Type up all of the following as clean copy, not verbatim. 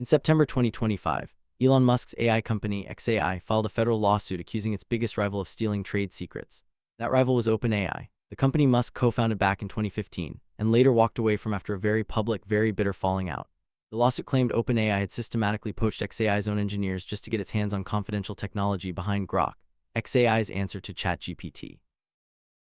In September 2025, Elon Musk's AI company, xAI, filed a federal lawsuit accusing its biggest rival of stealing trade secrets. That rival was OpenAI, the company Musk co-founded back in 2015, and later walked away from after a very public, very bitter falling out. The lawsuit claimed OpenAI had systematically poached xAI's own engineers just to get its hands on confidential technology behind Grok, xAI's answer to ChatGPT. It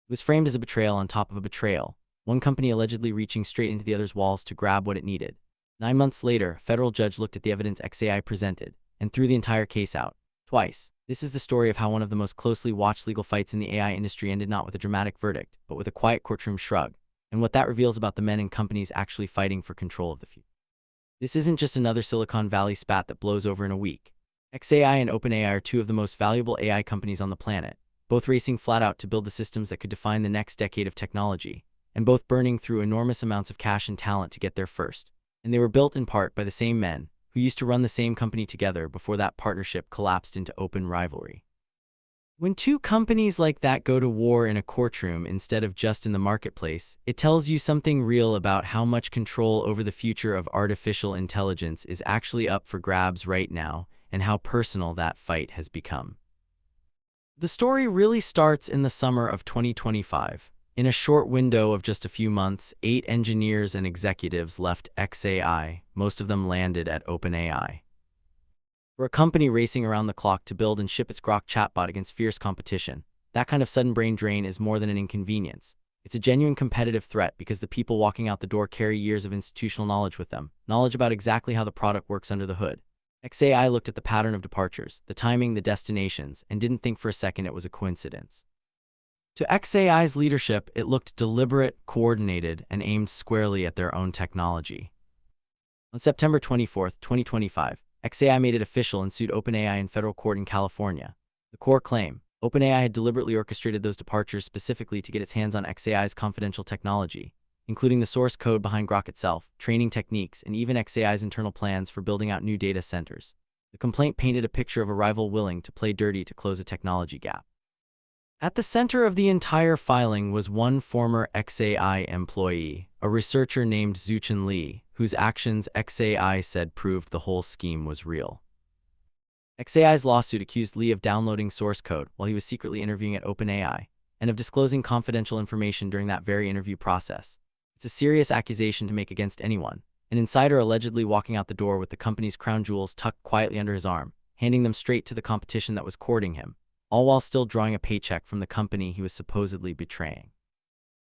was framed as a betrayal on top of a betrayal, one company allegedly reaching straight into the other's walls to grab what it needed. 9 months later, a federal judge looked at the evidence xAI presented and threw the entire case out. Twice. This is the story of how one of the most closely watched legal fights in the AI industry ended not with a dramatic verdict, but with a quiet courtroom shrug, and what that reveals about the men and companies actually fighting for control of the future. This isn't just another Silicon Valley spat that blows over in a week. xAI and OpenAI are two of the most valuable AI companies on the planet, both racing flat out to build the systems that could define the next decade of technology, and both burning through enormous amounts of cash and talent to get there first. And they were built in part by the same men who used to run the same company together before that partnership collapsed into open rivalry. When two companies like that go to war in a courtroom instead of just in the marketplace, it tells you something real about how much control over the future of artificial intelligence is actually up for grabs right now, and how personal that fight has become. The story really starts in the summer of 2025. In a short window of just a few months, 8 engineers and executives left xAI, most of them landed at OpenAI. For a company racing around the clock to build and ship its Grok chatbot against fierce competition, that kind of sudden brain drain is more than an inconvenience. It's a genuine competitive threat because the people walking out the door carry years of institutional knowledge with them, knowledge about exactly how the product works under the hood. xAI looked at the pattern of departures, the timing, the destinations, and didn't think for a second it was a coincidence. To xAI's leadership, it looked deliberate, coordinated, and aimed squarely at their own technology. On September 24, 2025, xAI made it official and sued OpenAI in federal court in California. The core claim: OpenAI had deliberately orchestrated those departures specifically to get its hands on xAI's confidential technology, including the source code behind Grok itself, training techniques, and even xAI's internal plans for building out new data centers. The complaint painted a picture of a rival willing to play dirty to close a technology gap. At the center of the entire filing was one former xAI employee, a researcher named Zuchen Lee, whose actions xAI said proved the whole scheme was real. xAI's lawsuit accused Lee of downloading source code while he was secretly interviewing at OpenAI, and of disclosing confidential information during that very interview process. It's a serious accusation to make against anyone, an insider allegedly walking out the door with the company's crown jewels tucked quietly under his arm, handing them straight to the competition that was courting him, all while still drawing a paycheck from the company he was supposedly betraying.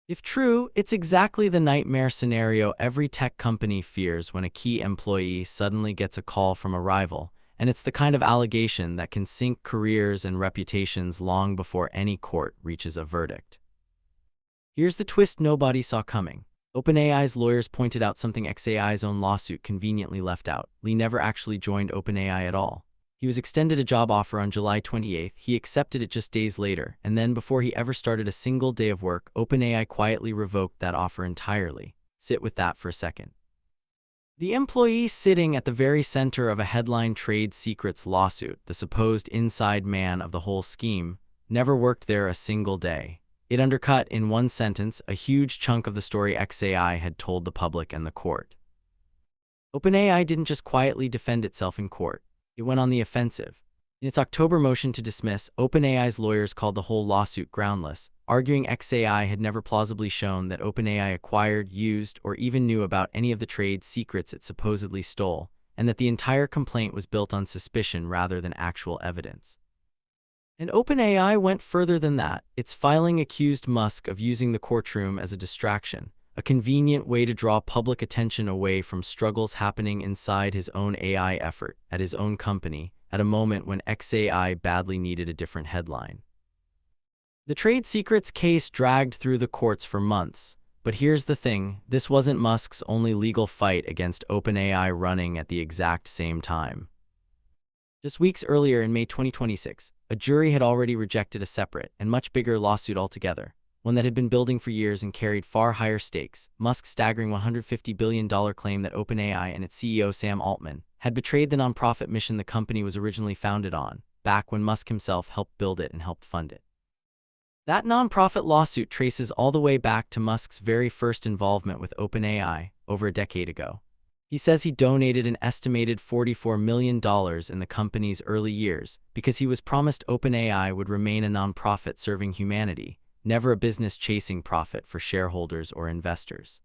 If true, it's exactly the nightmare scenario every tech company fears when a key employee suddenly gets a call from a rival, and it's the kind of allegation that can sink careers and reputations long before any court reaches a verdict. Here's the twist nobody saw coming. OpenAI's lawyers pointed out something xAI's own lawsuit conveniently left out. Lee never actually joined OpenAI at all. He was extended a job offer on July 28. He accepted it just days later, and then before he ever started a single day of work, OpenAI quietly revoked that offer entirely. Sit with that for a second. The employee sitting at the very center of a headline trade secrets lawsuit, the supposed inside man of the whole scheme, never worked there a single day. It undercut, in one sentence, a huge chunk of the story xAI had told the public and the court. OpenAI didn't just quietly defend itself in court. It went on the offensive. In its October motion to dismiss, OpenAI's lawyers called the whole lawsuit groundless, arguing xAI had never plausibly shown that OpenAI acquired, used, or even knew about any of the trade secrets it supposedly stole, and that the entire complaint was built on suspicion rather than actual evidence. And OpenAI went further than that. Its filing accused Musk of using the courtroom as a distraction, a convenient way to draw public attention away from struggles happening inside his own AI effort at his own company at a moment when xAI badly needed a different headline. The trade secrets case dragged through the courts for months, but here's the thing: this wasn't Musk's only legal fight against OpenAI running at the exact same time. Just weeks earlier, in May 2026, a jury had already rejected a separate and much bigger lawsuit altogether, one that had been building for years and carried far higher stakes: Musk's staggering $150 billion claim that OpenAI and its CEO Sam Altman had betrayed the nonprofit mission the company was originally founded on, back when Musk himself helped build it and helped fund it. That nonprofit lawsuit traces all the way back to Musk's very first involvement with OpenAI, over a decade ago. He says he donated an estimated $44 million in the company's early years because he was promised OpenAI would remain a nonprofit serving humanity, never a business chasing profit for shareholders or investors.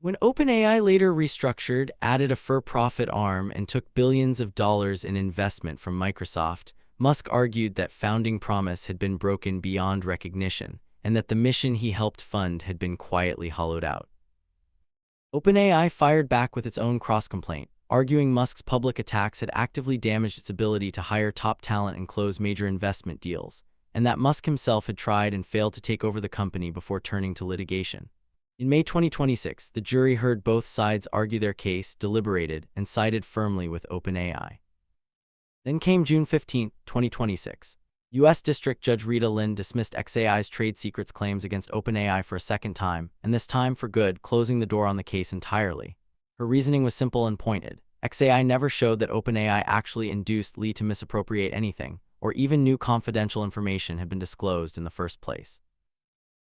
When OpenAI later restructured, added a for-profit arm, and took billions of dollars in investment from Microsoft, Musk argued that founding promise had been broken beyond recognition, and that the mission he helped fund had been quietly hollowed out. OpenAI fired back with its own cross-complaint, arguing Musk's public attacks had actively damaged its ability to hire top talent and close major investment deals, and that Musk himself had tried and failed to take over the company before turning to litigation. In May 2026, the jury heard both sides argue their case, deliberated, and sided firmly with OpenAI. Then came June 15, 2026. U.S. District Judge Rita Lynn dismissed xAI's trade secrets claims against OpenAI for a second time, and this time for good, closing the door on the case entirely. Her reasoning was simple and pointed. xAI never showed that OpenAI actually induced Lee to misappropriate anything, or even knew confidential information had been disclosed in the first place.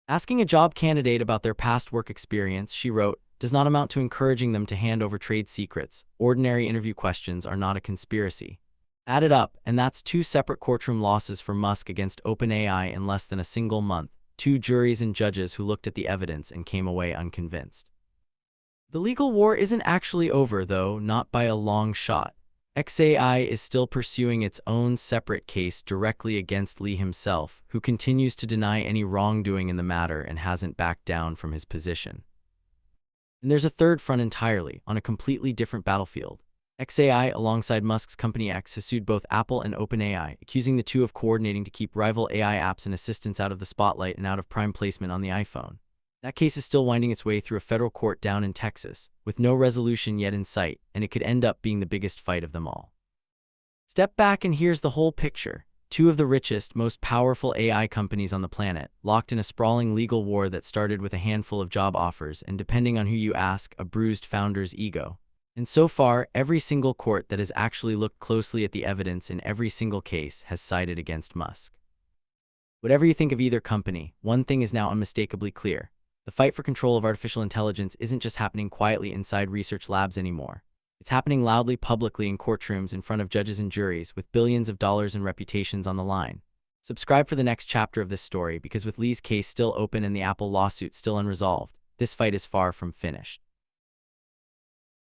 Asking a job candidate about their past work experience, she wrote, does not amount to encouraging them to hand over trade secrets. Ordinary interview questions are not a conspiracy. Add it up, and that's 2 separate courtroom losses for Musk against OpenAI in less than a single month, 2 juries and judges who looked at the evidence and came away unconvinced. The legal war isn't actually over, though, not by a long shot. xAI is still pursuing its own separate case directly against Lee himself, who continues to deny any wrongdoing in the matter and hasn't backed down from his position. And there's a third front entirely, on a completely different battlefield. xAI, alongside Musk's company X, has sued both Apple and OpenAI, accusing the two of coordinating to keep rival AI apps and assistants out of the spotlight and out of prime placement on the iPhone. That case is still winding its way through a federal court down in Texas, with no resolution yet in sight, and it could end up being the biggest fight of them all. Step back and here's the whole picture. 2 of the richest, most powerful AI companies on the planet, locked in a sprawling legal war that started with a handful of job offers and, depending on who you ask, a bruised founder's ego. And so far, every single court that has actually looked closely at the evidence in every single case has sided against Musk. Whatever you think of either company, one thing is now unmistakably clear. The fight for control of artificial intelligence isn't just happening quietly inside research labs anymore. It's happening loudly, publicly in courtrooms in front of judges and juries, with billions of dollars and reputations on the line. Subscribe for the next chapter of this story, because with Lee's case still open and the Apple lawsuit still unresolved, this fight is far from finished.